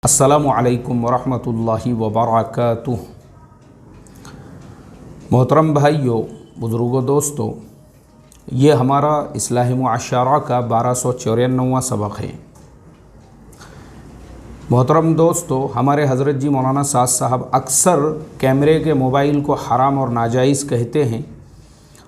अस्सलामु अलैकुम वरहमतुल्लाहि वबरकातुह। मोहतरम भाइयों, बुज़ुर्गों, दोस्तों, ये हमारा इस्लाही मुआशरा का 1294वां सबक है। मोहतरम दोस्तों, हमारे हज़रत जी मौलाना साद साहब अक्सर कैमरे के मोबाइल को हराम और नाजायज़ कहते हैं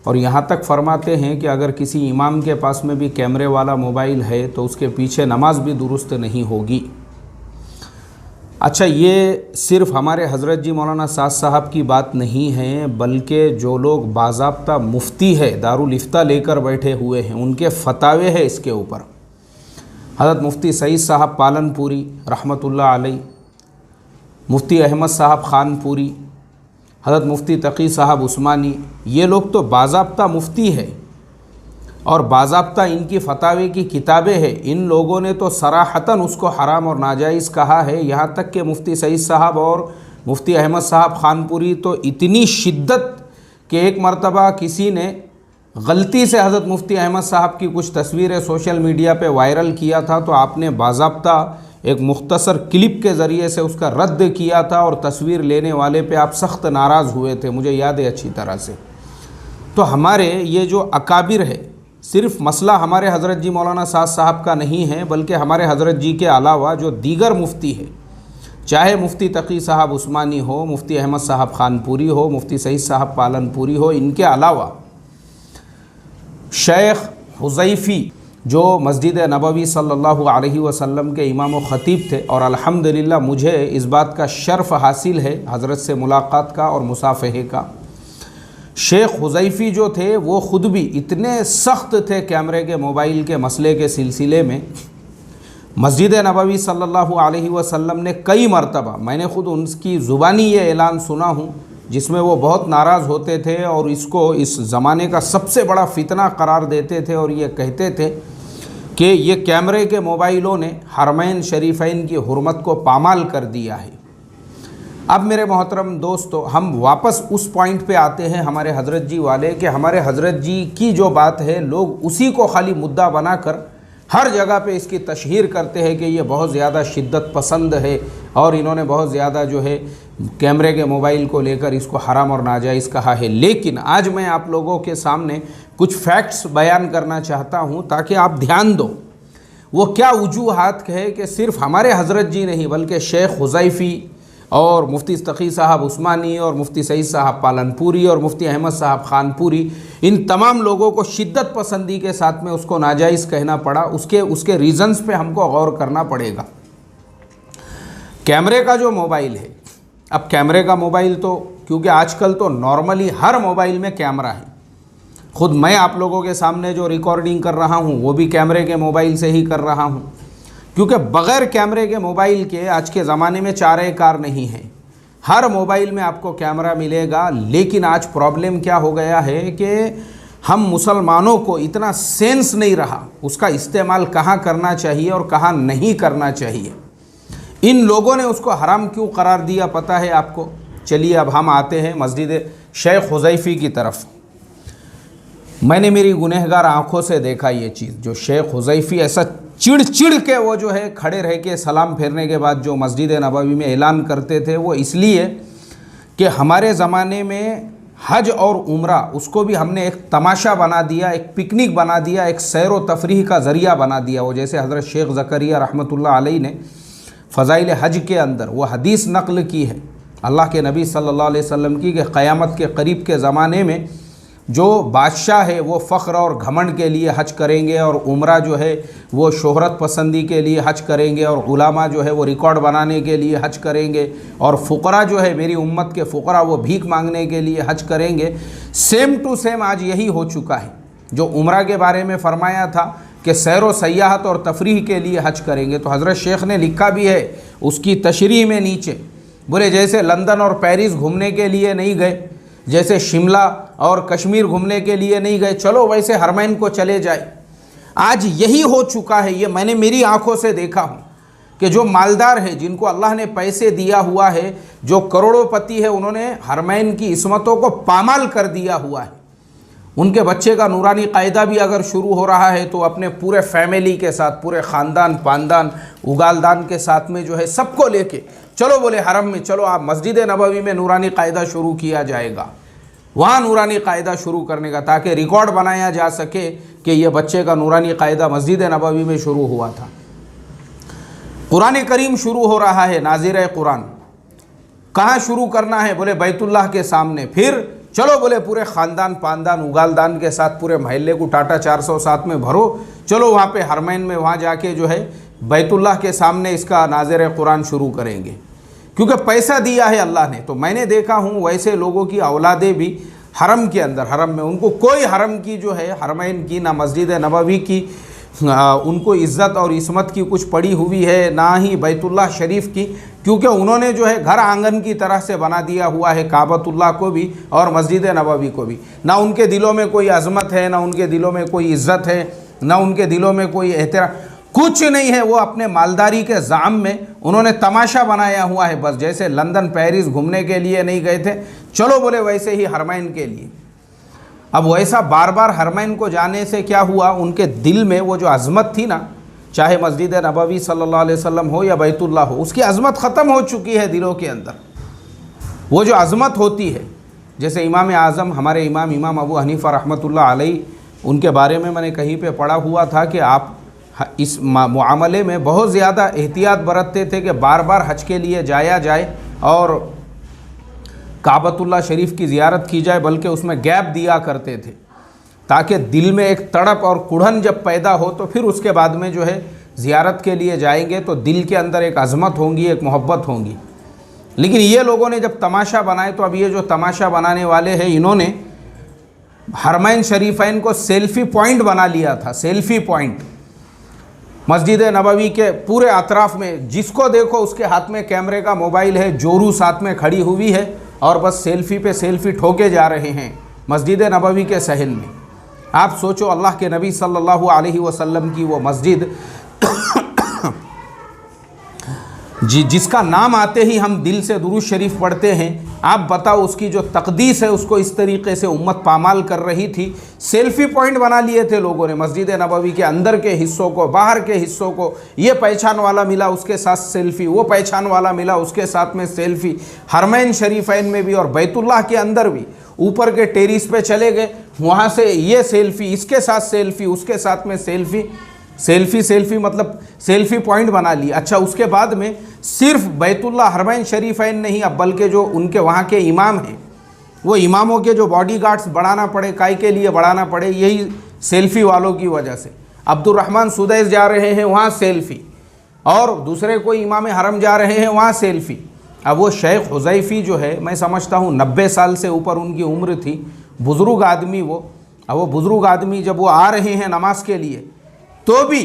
और यहाँ तक फरमाते हैं कि अगर किसी इमाम के पास में भी कैमरे वाला मोबाइल है तो उसके पीछे नमाज भी दुरुस्त नहीं होगी। अच्छा, ये सिर्फ़ हमारे हज़रत जी मौलाना साद साहब की बात नहीं है, बल्कि जो लोग बाज़ाब्ता मुफ्ती है दारुल इफ्ता लेकर बैठे हुए हैं उनके फतावे हैं इसके ऊपर। हज़रत मुफ्ती सईद साहब पालनपुरी रहमतुल्लाह अलैह, मुफ्ती अहमद साहब खानपुरी, हज़रत मुफ्ती तकी साहब उस्मानी, ये लोग तो बाज़ाब्ता मुफ्ती है और बाज़ाब्ता इनकी फतावे की किताबें हैं। इन लोगों ने तो सराहतन उसको हराम और नाजायज़ कहा है। यहाँ तक कि मुफ्ती सईद साहब और मुफ्ती अहमद साहब खानपुरी तो इतनी शिद्दत कि एक मरतबा किसी ने गलती से हज़रत मुफ्ती अहमद साहब की कुछ तस्वीरें सोशल मीडिया पे वायरल किया था तो आपने बाज़ाब्ता एक मुख्तसर क्लिप के ज़रिए से उसका रद्द किया था और तस्वीर लेने वाले पे आप सख्त नाराज़ हुए थे, मुझे याद है अच्छी तरह से। तो हमारे ये जो अकाबिर है, सिर्फ़ मसला हमारे हज़रत जी मौलाना साद साहब का नहीं है, बल्कि हमारे हज़रत जी के अलावा जो दीगर मुफ्ती है, चाहे मुफ्ती तकी साहब उस्मानी हो, मुफ्ती अहमद साहब खानपुरी हो, मुफ्ती सईद साहब पालनपुरी हो, इनके अलावा शेख हुज़ैफ़ी जो मस्जिद नबवी सल्लल्लाहु अलैहि वसल्लम के इमाम व ख़तीब थे और अल्हम्दुलिल्लाह मुझे इस बात का शर्फ़ हासिल है हज़रत से मुलाकात का और मुसाफ़हे का। शेख हुज़ैफ़ी जो थे वो ख़ुद भी इतने सख्त थे कैमरे के मोबाइल के मसले के सिलसिले में। मस्जिद नबवी सल्लल्लाहु अलैहि वसल्लम ने कई मरतबा, मैंने ख़ुद उनकी ज़ुबानी ये ऐलान सुना हूँ जिसमें वो बहुत नाराज़ होते थे और इसको इस ज़माने का सबसे बड़ा फितना करार देते थे और ये कहते थे कि ये कैमरे के मोबाइलों ने हरमैन शरीफ़ैन की हुर्मत को पामाल कर दिया है। अब मेरे मोहतरम दोस्तों, हम वापस उस पॉइंट पे आते हैं हमारे हज़रत जी वाले कि हमारे हज़रत जी की जो बात है लोग उसी को खाली मुद्दा बनाकर हर जगह पे इसकी तशहीर करते हैं कि ये बहुत ज़्यादा शिद्दत पसंद है और इन्होंने बहुत ज़्यादा जो है कैमरे के मोबाइल को लेकर इसको हराम और नाजायज़ कहा है। लेकिन आज मैं आप लोगों के सामने कुछ फैक्ट्स बयान करना चाहता हूँ ताकि आप ध्यान दो। वो क्या वजूहात है कि सिर्फ़ हमारे हज़रत जी नहीं बल्कि शेख हुज़ैफ़ी और मुफ्ती तकी साहब उस्मानी और मुफ्ती सईद साहब पालनपुरी और मुफ्ती अहमद साहब खानपुरी, इन तमाम लोगों को शिद्दत पसंदी के साथ में उसको नाजायज़ कहना पड़ा। उसके रीज़न्स पे हमको गौर करना पड़ेगा। कैमरे का जो मोबाइल है, अब कैमरे का मोबाइल तो क्योंकि आजकल तो नॉर्मली हर मोबाइल में कैमरा है, ख़ुद मैं आप लोगों के सामने जो रिकॉर्डिंग कर रहा हूँ वो भी कैमरे के मोबाइल से ही कर रहा हूँ, क्योंकि बग़ैर कैमरे के मोबाइल के आज के ज़माने में चारे कार नहीं है। हर मोबाइल में आपको कैमरा मिलेगा। लेकिन आज प्रॉब्लम क्या हो गया है कि हम मुसलमानों को इतना सेंस नहीं रहा उसका इस्तेमाल कहाँ करना चाहिए और कहाँ नहीं करना चाहिए। इन लोगों ने उसको हराम क्यों करार दिया पता है आपको? चलिए अब हम आते हैं मस्जिद शेख हुज़ैफ़ी की तरफ। मैंने मेरी गुनहगार आँखों से देखा ये चीज़, जो शेख हुज़ैफ़ी ऐसा चिड़ चिड़ के वो जो है खड़े रह के सलाम फेरने के बाद जो मस्जिद नबवी में ऐलान करते थे, वो इसलिए कि हमारे ज़माने में हज और उम्रा उसको भी हमने एक तमाशा बना दिया, एक पिकनिक बना दिया, एक सैर व तफरीह का ज़रिया बना दिया। वो जैसे हज़रत शेख ज़करिया रहमतुल्लाह अलैह ने फ़ज़ाइल हज के अंदर वो हदीस नक़ल की है अल्लाह के नबी सल्लल्लाहु अलैहि वसल्लम की कि क़यामत के करीब के ज़माने में जो बादशाह है वो फ़ख्र और घमंड के लिए हज करेंगे और उम्रा जो है वो शोहरत पसंदी के लिए हज करेंगे और उलामा जो है वो रिकॉर्ड बनाने के लिए हज करेंगे और फ़ुक़रा जो है मेरी उम्मत के फ़ुक़रा वो भीख मांगने के लिए हज करेंगे। सेम टू सेम आज यही हो चुका है। जो उम्रा के बारे में फ़रमाया था कि सैर व सयाहत और तफरीह के लिए हज करेंगे, तो हज़रत शेख ने लिखा भी है उसकी तशरीह में नीचे, बोले जैसे लंदन और पेरिस घूमने के लिए नहीं गए, जैसे शिमला और कश्मीर घूमने के लिए नहीं गए, चलो वैसे हरमैन को चले जाए। आज यही हो चुका है। ये मैंने मेरी आंखों से देखा हूँ कि जो मालदार है, जिनको अल्लाह ने पैसे दिया हुआ है, जो करोड़ोंपति है, उन्होंने हरमैन की इस्मतों को पामाल कर दिया हुआ है। उनके बच्चे का नूरानी कायदा भी अगर शुरू हो रहा है तो अपने पूरे फैमिली के साथ, पूरे ख़ानदान पानदान उगालदान के साथ में जो है सबको लेके चलो, बोले हरम में चलो, आप मस्जिद नबवी में नूरानी कायदा शुरू किया जाएगा, वहाँ नूरानी कायदा शुरू करने का, ताकि रिकॉर्ड बनाया जा सके कि ये बच्चे का नूरानी कायदा मस्जिद नबवी में शुरू हुआ था। कुरान करीम शुरू हो रहा है, नाज़िर कुरान कहाँ शुरू करना है? बोले बैतुल्लाह के सामने। फिर चलो बोले पूरे ख़ानदान पानदान उगालदान के साथ पूरे महल्ले को टाटा 407 में भरो, चलो वहाँ पे हरमैन में, वहाँ जाके जो है बैतुल्लाह के सामने इसका नाज़िर कुरान शुरू करेंगे, क्योंकि पैसा दिया है अल्लाह ने। तो मैंने देखा हूँ वैसे लोगों की औलादे भी हरम के अंदर, हरम में उनको कोई हरम की जो है हरमैन की ना मस्जिद नबवी की उनको इज़्ज़त और इस्मत की कुछ पड़ी हुई है, ना ही बैतुल्लाह शरीफ की, क्योंकि उन्होंने जो है घर आंगन की तरह से बना दिया हुआ है काबतुल्लाह को भी और मस्जिद नबवी को भी। ना उनके दिलों में कोई अज़मत है, ना उनके दिलों में कोई इज़्ज़त है, ना उनके दिलों में कोई एहतराम, कुछ नहीं है। वो अपने मालदारी के जाम में उन्होंने तमाशा बनाया हुआ है, बस जैसे लंदन पेरिस घूमने के लिए नहीं गए थे, चलो बोले वैसे ही हरमैन के लिए। अब वैसा बार बार हरमैन को जाने से क्या हुआ, उनके दिल में वो जो अज़मत थी ना, चाहे मस्जिद नबवी सल्लल्लाहु अलैहि वसल्लम हो या बैतुल्लाह हो, उसकी अज़मत ख़त्म हो चुकी है दिलों के अंदर। वो जो अज़मत होती है, जैसे इमाम आज़म हमारे इमाम अबू हनीफ़ा रहमतुल्लाह अलैह, उनके बारे में मैंने कहीं पे पढ़ा हुआ था कि आप इस मुआमले में बहुत ज़्यादा एहतियात बरतते थे कि बार बार हज के लिए जाया जाए और काबतुल्लाह शरीफ की ज़ियारत की जाए, बल्कि उसमें गैप दिया करते थे ताकि दिल में एक तड़प और कुढ़न जब पैदा हो तो फिर उसके बाद में जो है ज़ियारत के लिए जाएंगे तो दिल के अंदर एक अज़मत होंगी, एक मोहब्बत होंगी। लेकिन ये लोगों ने जब तमाशा बनाए, तो अब ये जो तमाशा बनाने वाले हैं, इन्होंने हरमैन शरीफैन को सेल्फ़ी पॉइंट बना लिया था। सेल्फ़ी पॉइंट मस्जिद नबवी के पूरे अतराफ़ में जिसको देखो उसके हाथ में कैमरे का मोबाइल है, जोरू साथ में खड़ी हुई है और बस सेल्फ़ी पे सेल्फ़ी ठोके जा रहे हैं मस्जिद नबवी के सहन में। आप सोचो, अल्लाह के नबी सल्लल्लाहु अलैहि वसल्लम की वो मस्जिद जिसका नाम आते ही हम दिल से दुरूद शरीफ पढ़ते हैं, आप बताओ उसकी जो तकदीस है उसको इस तरीके से उम्मत पामाल कर रही थी। सेल्फ़ी पॉइंट बना लिए थे लोगों ने मस्जिद नबवी के अंदर के हिस्सों को, बाहर के हिस्सों को। ये पहचान वाला मिला उसके साथ सेल्फ़ी, वो पहचान वाला मिला उसके साथ में सेल्फ़ी। हरमैन शरीफैन में भी और बैतुल्लाह के अंदर भी ऊपर के टेरिस पे चले गए, वहाँ से ये सेल्फ़ी, इसके साथ सेल्फ़ी, उसके साथ में सेल्फ़ी, सेल्फ़ी मतलब सेल्फ़ी पॉइंट बना ली। अच्छा, उसके बाद में सिर्फ बैतुल्लाह हरमैन शरीफैन नहीं, अब बल्कि जो उनके वहाँ के इमाम हैं, वो इमामों के जो बॉडीगार्ड्स बढ़ाना पड़े, काय के लिए बढ़ाना पड़े, यही सेल्फ़ी वालों की वजह से। अब्दुर्रहमान सुदैस जा रहे हैं वहाँ सेल्फ़ी, और दूसरे कोई इमाम हरम जा रहे हैं वहाँ सेल्फ़ी। अब वो शेख हुज़ैफ़ी जो है, मैं समझता हूँ 90 साल से ऊपर उनकी उम्र थी, बुज़ुर्ग आदमी वो। अब वो बुज़ुर्ग आदमी जब वो आ रहे हैं नमाज के लिए, तो भी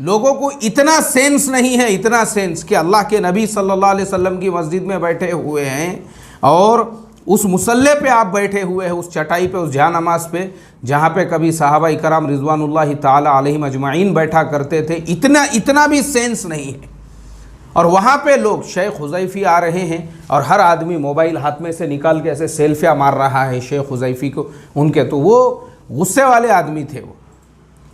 लोगों को इतना सेंस नहीं है, इतना सेंस कि अल्लाह के नबी सल्लल्लाहु अलैहि वसल्लम की मस्जिद में बैठे हुए हैं और उस मुसल्ले पे आप बैठे हुए हैं, उस चटाई पे, उस जहाँ नमाज पे जहाँ पे कभी सहाबा इकराम रिज़वानुल्लाहि ताला अलैहिम अजमाइन बैठा करते थे, इतना भी सेंस नहीं है। और वहाँ पे लोग, शेख हुज़ैफ़ी आ रहे हैं और हर आदमी मोबाइल हाथ में से निकाल के ऐसे सेल्फियाँ मार रहा है शेख हुज़ैफ़ी को उनके। तो वो गुस्से वाले आदमी थे, वो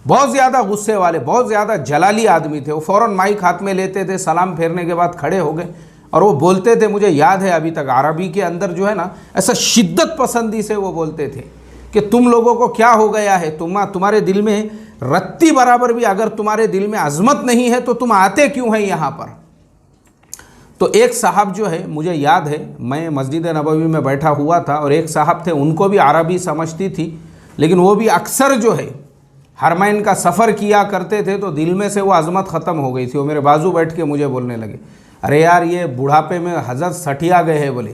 बहुत ज़्यादा गुस्से वाले, बहुत ज़्यादा जलाली आदमी थे। वो फ़ौरन माइक हाथ में लेते थे, सलाम फेरने के बाद खड़े हो गए और वो बोलते थे, मुझे याद है अभी तक, अरबी के अंदर जो है ना, ऐसा शिद्दत पसंदी से वो बोलते थे कि तुम लोगों को क्या हो गया है, तुम्हारे दिल में रत्ती बराबर भी अगर तुम्हारे दिल में अज़मत नहीं है तो तुम आते क्यों हैं यहाँ पर। तो एक साहब जो है, मुझे याद है, मैं मस्जिद नबवी में बैठा हुआ था और एक साहब थे, उनको भी अरबी समझती थी, लेकिन वो भी अक्सर जो है हरमैन का सफ़र किया करते थे, तो दिल में से वो अज़मत ख़त्म हो गई थी। वो मेरे बाजू बैठ के मुझे बोलने लगे, अरे यार ये बुढ़ापे में हज़रत सठिया गए हैं। बोले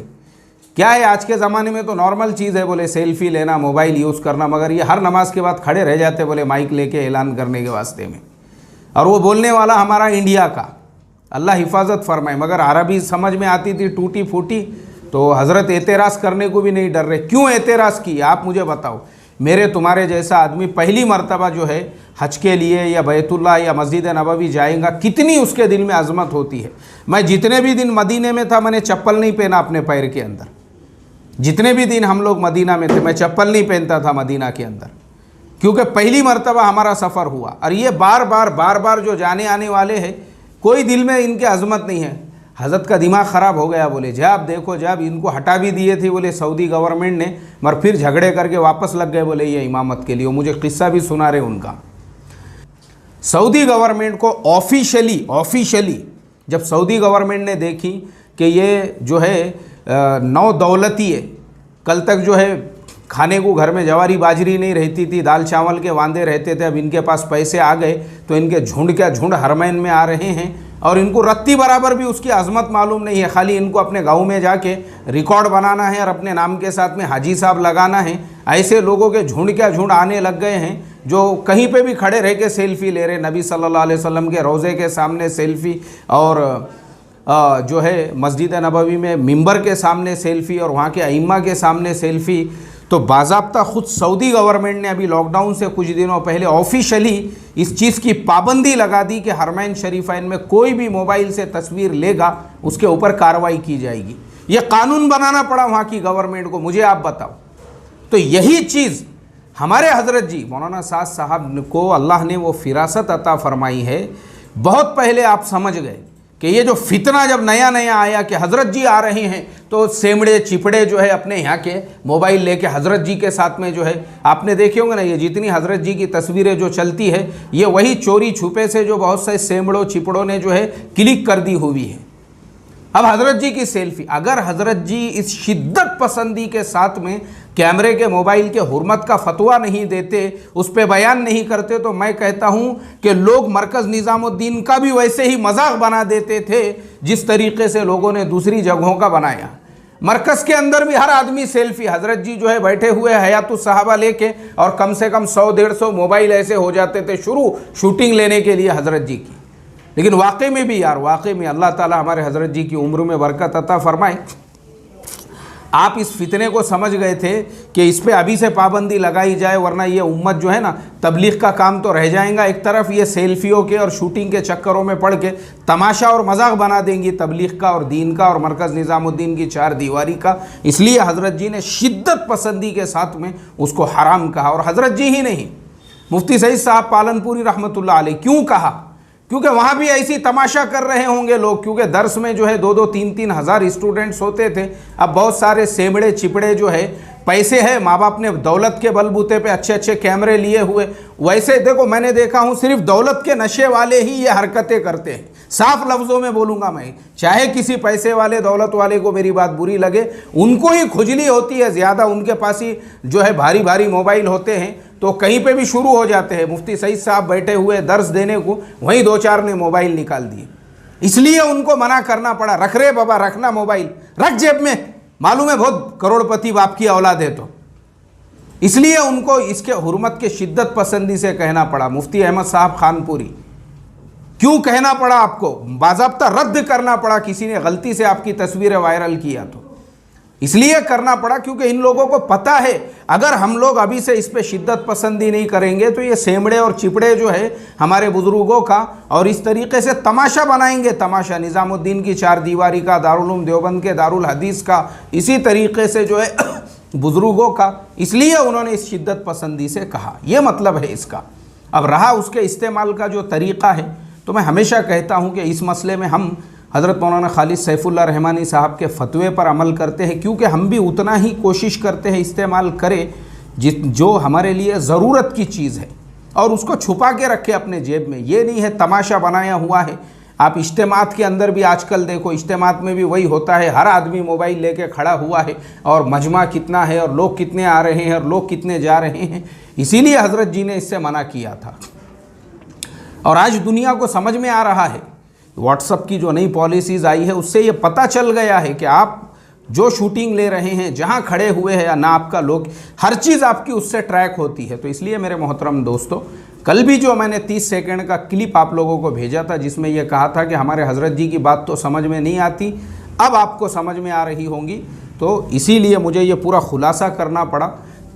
क्या है, आज के ज़माने में तो नॉर्मल चीज़ है, बोले सेल्फ़ी लेना, मोबाइल यूज़ करना, मगर ये हर नमाज के बाद खड़े रह जाते, बोले माइक लेके ऐलान करने के वास्ते में। और वो बोलने वाला हमारा इंडिया का, अल्लाह हिफाजत फरमाए, मगर अरबी समझ में आती थी टूटी फूटी, तो हज़रत एतराज़ करने को भी नहीं डर रहे। क्यों एतराज़ किए आप मुझे बताओ। मेरे तुम्हारे जैसा आदमी पहली मर्तबा जो है हज के लिए या बैतुल्लाह या मस्जिद नबवी जाएगा, कितनी उसके दिल में अज़मत होती है। मैं जितने भी दिन मदीने में था, मैंने चप्पल नहीं पहना अपने पैर के अंदर, जितने भी दिन हम लोग मदीना में थे, मैं चप्पल नहीं पहनता था मदीना के अंदर, क्योंकि पहली मर्तबा हमारा सफ़र हुआ। और ये बार बार जो जाने आने वाले हैं, कोई दिल में इनके अज़मत नहीं है। हज़रत का दिमाग ख़राब हो गया, बोले जब देखो जब इनको हटा भी दिए थे बोले सऊदी गवर्नमेंट ने, मगर फिर झगड़े करके वापस लग गए बोले ये इमामत के लिए। मुझे किस्सा भी सुना रहे उनका। सऊदी गवर्नमेंट को ऑफिशियली जब सऊदी गवर्नमेंट ने देखी कि ये जो है नौ दौलती है, कल तक जो है खाने को घर में जवारी बाजरी नहीं रहती थी, दाल चावल के वांदे रहते थे, अब इनके पास पैसे आ गए तो इनके झुंड क्या झुंड हरमैन में आ रहे हैं, और इनको रत्ती बराबर भी उसकी अजमत मालूम नहीं है। खाली इनको अपने गांव में जाके रिकॉर्ड बनाना है और अपने नाम के साथ में हाजी साहब लगाना है। ऐसे लोगों के झुंड क्या झुंड आने लग गए हैं जो कहीं पे भी खड़े रह के सेल्फ़ी ले रहे, नबी सल्लल्लाहु अलैहि वसल्लम के रोज़े के सामने सेल्फ़ी, और जो है मस्जिद नबवी में मिंबर के सामने सेल्फ़ी, और वहाँ के अइम्मा के सामने सेल्फ़ी। तो बाज़ाब्ता ख़ुद सऊदी गवर्नमेंट ने अभी लॉकडाउन से कुछ दिनों पहले ऑफिशियली इस चीज़ की पाबंदी लगा दी कि हरमैन शरीफैन में कोई भी मोबाइल से तस्वीर लेगा उसके ऊपर कार्रवाई की जाएगी। ये कानून बनाना पड़ा वहाँ की गवर्नमेंट को, मुझे आप बताओ। तो यही चीज़ हमारे हज़रत जी मौलाना साद साहब को अल्लाह ने वो फिरासत अता फरमाई है। बहुत पहले आप समझ गए कि ये जो फितना जब नया आया कि हज़रत जी आ रहे हैं, तो सेमड़े चिपड़े जो है अपने यहाँ के मोबाइल लेके हज़रत जी के साथ में जो है, आपने देखे होंगे ना, ये जितनी हज़रत जी की तस्वीरें जो चलती है ये वही चोरी छुपे से जो बहुत से सेमड़ों चिपड़ों ने जो है क्लिक कर दी हुई है। अब हज़रत जी की सेल्फ़ी, अगर हज़रत जी इस शिद्दत पसंदी के साथ में कैमरे के मोबाइल के हुर्मत का फतवा नहीं देते, उस पर बयान नहीं करते, तो मैं कहता हूँ कि लोग मरकज़ निज़ामुद्दीन का भी वैसे ही मजाक बना देते थे जिस तरीके से लोगों ने दूसरी जगहों का बनाया। मरकज़ के अंदर भी हर आदमी सेल्फ़ी, हज़रत जी जो है बैठे हुए हयातुस सहाबा लेके, और कम से कम 100-150 मोबाइल ऐसे हो जाते थे शुरू शूटिंग लेने के लिए हज़रत जी की। लेकिन वाकई में भी यार, वाकई में अल्लाह ताला हमारे हज़रत जी की उम्र में बरकत अता फरमाए। आप इस फितने को समझ गए थे कि इस पे अभी से पाबंदी लगाई जाए, वरना ये उम्मत जो है ना, तबलीग का काम तो रह जाएगा एक तरफ, ये सेल्फियों के और शूटिंग के चक्करों में पड़ के तमाशा और मजाक बना देंगी तबलीग का और दीन का और मरकज़ निज़ामुद्दीन की चार दीवारी का। इसलिए हज़रत जी ने शिद्दत पसंदी के साथ में उसको हराम कहा। और हज़रत जी ही नहीं, मुफ्ती सईद साहब पालनपुरी रहमतुल्लाह अलैह, क्यों कहा? क्योंकि वहाँ भी ऐसी तमाशा कर रहे होंगे लोग, क्योंकि दर्स में जो है 2-2, 3-3 हज़ार स्टूडेंट्स होते थे। अब बहुत सारे सेमड़े चिपड़े जो है, पैसे है, माँ बाप ने दौलत के बलबूते पे अच्छे कैमरे लिए हुए, वैसे देखो मैंने देखा हूँ सिर्फ दौलत के नशे वाले ही ये हरकतें करते हैं। साफ लफ्ज़ों में बोलूँगा मैं, चाहे किसी पैसे वाले दौलत वाले को मेरी बात बुरी लगे, उनको ही खुजली होती है ज़्यादा, उनके पास ही जो है भारी मोबाइल होते हैं, तो कहीं पे भी शुरू हो जाते हैं। मुफ्ती सईद साहब बैठे हुए दर्स देने को, वहीं 2-4 ने मोबाइल निकाल दिए, इसलिए उनको मना करना पड़ा। रख रे बाबा, रखना मोबाइल, रख जेब में, मालूम है बहुत करोड़पति बाप की औलाद है, तो इसलिए उनको इसके हुर्मत के शिद्दत पसंदी से कहना पड़ा। मुफ्ती अहमद साहब खानपुरी, क्यों कहना पड़ा आपको? बाज़ाब्ता रद्द करना पड़ा, किसी ने गलती से आपकी तस्वीरें वायरल किया तो इसलिए करना पड़ा क्योंकि इन लोगों को पता है अगर हम लोग अभी से इस पे शिद्दत पसंदी नहीं करेंगे तो ये सेमड़े और चिपड़े जो है हमारे बुज़ुर्गों का, और इस तरीके से तमाशा बनाएंगे, तमाशा निज़ामुद्दीन की चार दीवारी का, दारुल उलूम देवबंद के दारुल हदीस का, इसी तरीके से जो है बुज़ुर्गों का। इसलिए उन्होंने इस शिद्दत पसंदी से कहा, ये मतलब है इसका। अब रहा उसके इस्तेमाल का जो तरीक़ा है, तो मैं हमेशा कहता हूँ कि इस मसले में हम हज़रत मौलाना खालिद सैफुल्लाह रहमानी साहब के फ़तवे पर अमल करते हैं, क्योंकि हम भी उतना ही कोशिश करते हैं इस्तेमाल करें जो हमारे लिए ज़रूरत की चीज़ है, और उसको छुपा के रखें अपने जेब में। ये नहीं है तमाशा बनाया हुआ है। आप इज्तिमात के अंदर भी आजकल देखो, इज्तिमात में भी वही होता है, हर आदमी मोबाइल लेके खड़ा हुआ है और मजमा कितना है और लोग कितने आ रहे हैं और लोग कितने जा रहे हैं। इसीलिए हज़रत जी ने इससे मना किया था। और आज दुनिया को समझ में आ रहा है, व्हाट्सअप की जो नई पॉलिसीज़ आई है उससे ये पता चल गया है कि आप जो शूटिंग ले रहे हैं, जहाँ खड़े हुए हैं या ना, आपका लोग, हर चीज़ आपकी उससे ट्रैक होती है। तो इसलिए मेरे मोहतरम दोस्तों, कल भी जो मैंने 30 सेकंड का क्लिप आप लोगों को भेजा था जिसमें यह कहा था कि हमारे हज़रत जी की बात तो समझ में नहीं आती, अब आपको समझ में आ रही होंगी, तो इसीलिए मुझे ये पूरा खुलासा करना पड़ा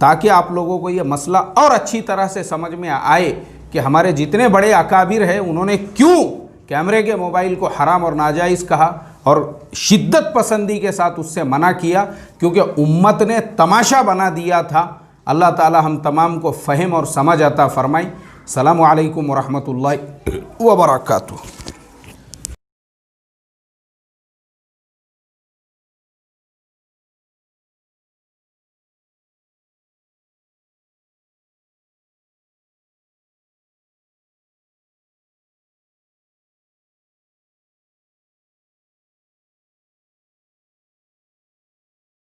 ताकि आप लोगों को ये मसला और अच्छी तरह से समझ में आए कि हमारे जितने बड़े अकाबिर हैं उन्होंने क्यों कैमरे के मोबाइल को हराम और नाजायज़ कहा, और शिद्दत पसंदी के साथ उससे मना किया, क्योंकि उम्मत ने तमाशा बना दिया था। अल्लाह ताला हम तमाम को फ़हम और समझ अता फ़रमाए। अस्सलामु अलैकुम व रहमतुल्लाहि व बरकातुहू।